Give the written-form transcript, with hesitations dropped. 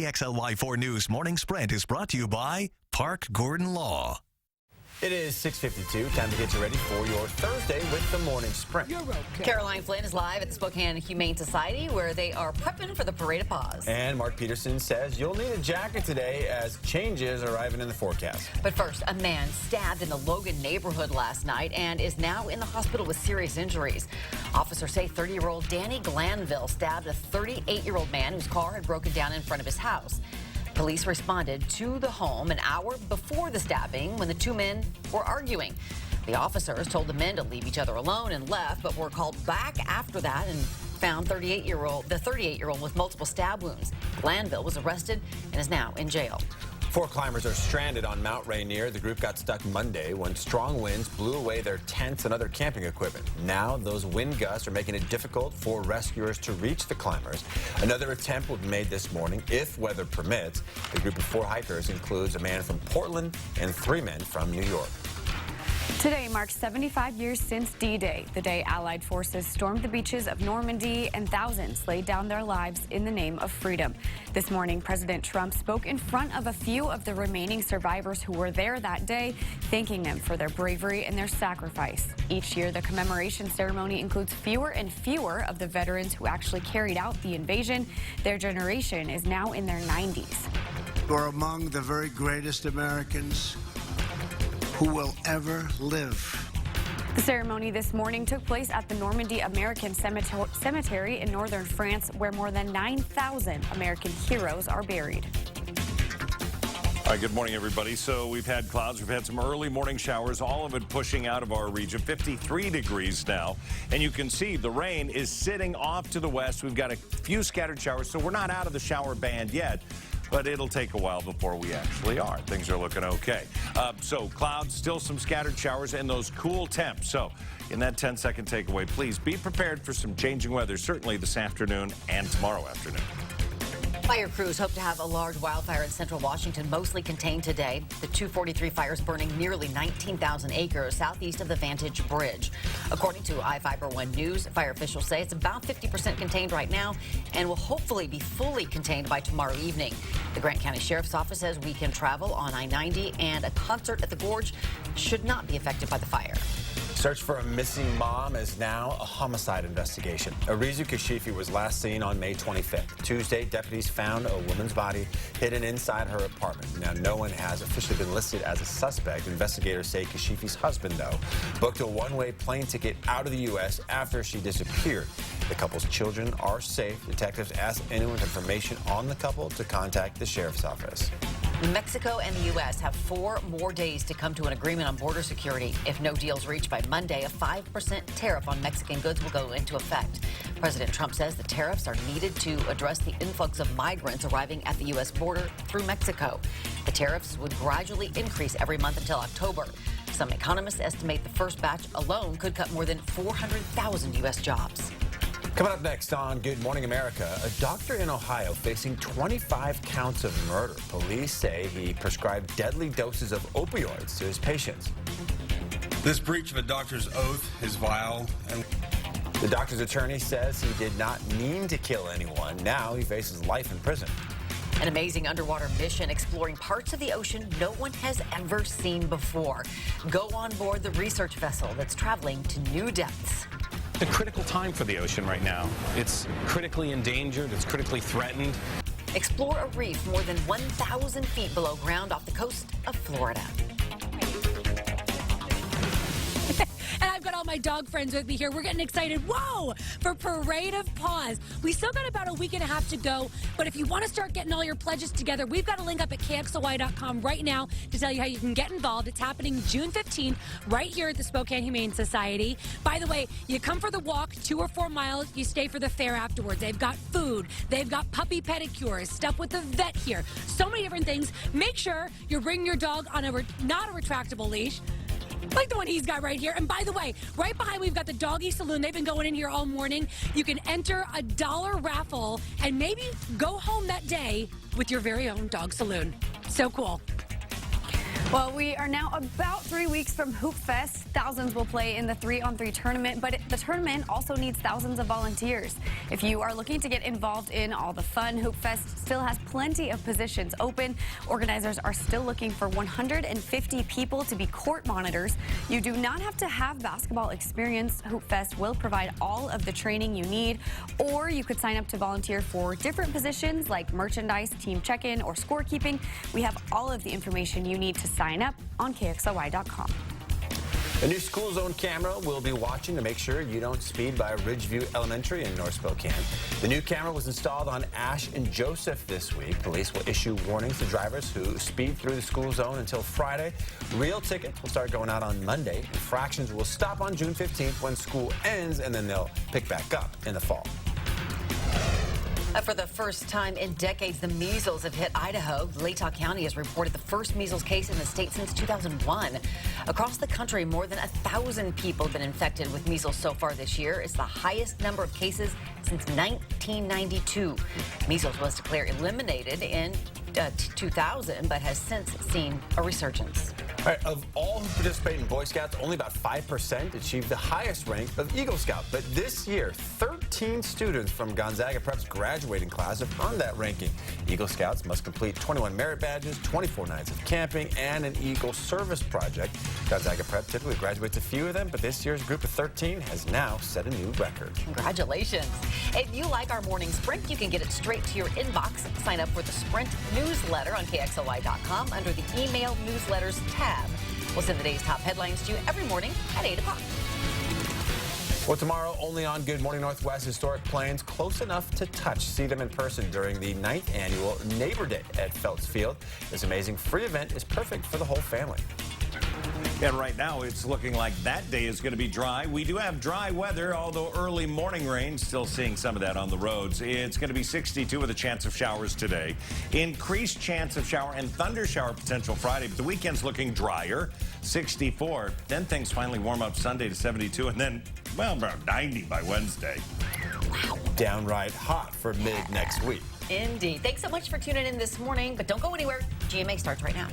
KXLY4 News Morning Sprint is brought to you by Park Gordon Law. It is 6:52. Time to get you ready for your Thursday with the Morning Sprint. You're okay. Caroline Flynn is live at the Spokane Humane Society, where they are prepping for the Parade of Paws. And Mark Peterson says you'll need a jacket today as changes are arriving in the forecast. But first, a man stabbed in the Logan neighborhood last night and is now in the hospital with serious injuries. Officers say 30-year-old Danny Glanville stabbed a 38-year-old man whose car had broken down in front of his house. Police responded to the home an hour before the stabbing when the two men were arguing. The officers told the men to leave each other alone and left, but were called back after that and found the 38-year-old with multiple stab wounds. Glanville was arrested and is now in jail. 4 climbers are stranded on Mount Rainier. The group got stuck Monday when strong winds blew away their tents and other camping equipment. Now those wind gusts are making it difficult for rescuers to reach the climbers. Another attempt will be made this morning if weather permits. The group of 4 hikers includes a man from Portland and 3 men from New York. Today marks 75 years since D-Day, the day Allied forces stormed the beaches of Normandy and thousands laid down their lives in the name of freedom. This morning, President Trump spoke in front of a few of the remaining survivors who were there that day, thanking them for their bravery and their sacrifice. Each year, the commemoration ceremony includes fewer and fewer of the veterans who actually carried out the invasion. Their generation is now in their 90s. We're among the very greatest Americans who will ever live. The ceremony this morning took place at the Normandy American Cemetery in northern France, where more than 9,000 American heroes are buried. All right, good morning, everybody. So we've had clouds. We've had some early morning showers, all of it pushing out of our region. 53 degrees now. And you can see the rain is sitting off to the west. We've got a few scattered showers, so we're not out of the shower band yet. But it'll take a while before we actually are. Things are looking okay. So clouds, still some scattered showers, and those cool temps. So in that 10-second takeaway, please be prepared for some changing weather, certainly this afternoon and tomorrow afternoon. Fire crews hope to have a large wildfire in central Washington mostly contained today. The 243 fires burning nearly 19,000 acres southeast of the Vantage Bridge. According to I-Fiber1 News, fire officials say it's about 50% contained right now and will hopefully be fully contained by tomorrow evening. The Grant County Sheriff's Office says weekend travel on I-90 and a concert at the Gorge should not be affected by the fire. Search for a missing mom is now a homicide investigation. Arizu Kashifi was last seen on May 25th. Tuesday, deputies found a woman's body hidden inside her apartment. Now, no one has officially been listed as a suspect. Investigators say Kashifi's husband, though, booked a one-way plane ticket out of the U.S. after she disappeared. The couple's children are safe. Detectives asked anyone with information on the couple to contact the sheriff's office. Mexico and the U.S. have 4 more days to come to an agreement on border security. If no deal's reached by Monday, a 5% tariff on Mexican goods will go into effect. President Trump says the tariffs are needed to address the influx of migrants arriving at the U.S. border through Mexico. The tariffs would gradually increase every month until October. Some economists estimate the first batch alone could cut more than 400,000 U.S. jobs. Coming up next on Good Morning America, a doctor in Ohio facing 25 counts of murder. Police say he prescribed deadly doses of opioids to his patients. This breach of a doctor's oath is vile. And the doctor's attorney says he did not mean to kill anyone. Now he faces life in prison. An amazing underwater mission exploring parts of the ocean no one has ever seen before. Go on board the research vessel that's traveling to new depths. A critical time for the ocean right now. It's critically endangered, it's critically threatened. Explore a reef more than 1,000 feet below ground off the coast of Florida. And I've got all my dog friends with me here. We're getting excited, whoa, for Parade of Paws. We still got about a week and a half to go, but if you want to start getting all your pledges together, we've got a link up at KXLY.com right now to tell you how you can get involved. It's happening June 15th right here at the Spokane Humane Society. By the way, you come for the walk, 2 or 4 miles, you stay for the fair afterwards. They've got food, they've got puppy pedicures, stuff with the vet here, so many different things. Make sure you bring your dog on not a retractable leash, like the one he's got right here. And by the way, right behind we've got the Doggy Saloon. They've been going in here all morning. You can enter a $1 raffle and maybe go home that day with your very own dog saloon. So cool. Well, we are now about 3 weeks from Hoop Fest. Thousands will play in the 3-on-3 tournament, but the tournament also needs thousands of volunteers. If you are looking to get involved in all the fun, Hoop Fest still has plenty of positions open. Organizers are still looking for 150 people to be court monitors. You do not have to have basketball experience. Hoop Fest will provide all of the training you need, or you could sign up to volunteer for different positions like merchandise, team check-in, or scorekeeping. We have all of the information you need to sign up on KXLY.com. A new school zone camera will be watching to make sure you don't speed by Ridgeview Elementary in North Spokane. The new camera was installed on Ash and Joseph this week. Police will issue warnings to drivers who speed through the school zone until Friday. Real tickets will start going out on Monday. Infractions will stop on June 15th when school ends, and then they'll pick back up in the fall. For the first time in decades, the measles have hit Idaho. Latah County has reported the first measles case in the state since 2001. Across the country, more than 1,000 people have been infected with measles so far this year. It's the highest number of cases since 1992. Measles was declared eliminated in 2000, but has since seen a resurgence. All right, of all who participate in Boy Scouts, only about 5% achieved the highest rank of Eagle Scout. But this year, 13 students from Gonzaga Prep's graduating class have earned that ranking. Eagle Scouts must complete 21 merit badges, 24 nights of camping, and an Eagle service project. Gonzaga Prep typically graduates a few of them, but this year's group of 13 has now set a new record. Congratulations. If you like our morning sprint, you can get it straight to your inbox. Sign up for the Sprint newsletter on KXLY.com under the email newsletters tab. We'll send the day's top headlines to you every morning at 8 o'clock. Well, tomorrow, only on Good Morning Northwest, historic planes close enough to touch. See them in person during the 9th annual Neighbor Day at Phelps Field. This amazing free event is perfect for the whole family. And right now, it's looking like that day is going to be dry. We do have dry weather, although early morning rain, still seeing some of that on the roads. It's going to be 62 with a chance of showers today. Increased chance of shower and thunder shower potential Friday, but the weekend's looking drier, 64. Then things finally warm up Sunday to 72, and then, well, about 90 by Wednesday. Wow. Downright hot for mid next week. Indeed. Thanks so much for tuning in this morning, but don't go anywhere. GMA starts right now.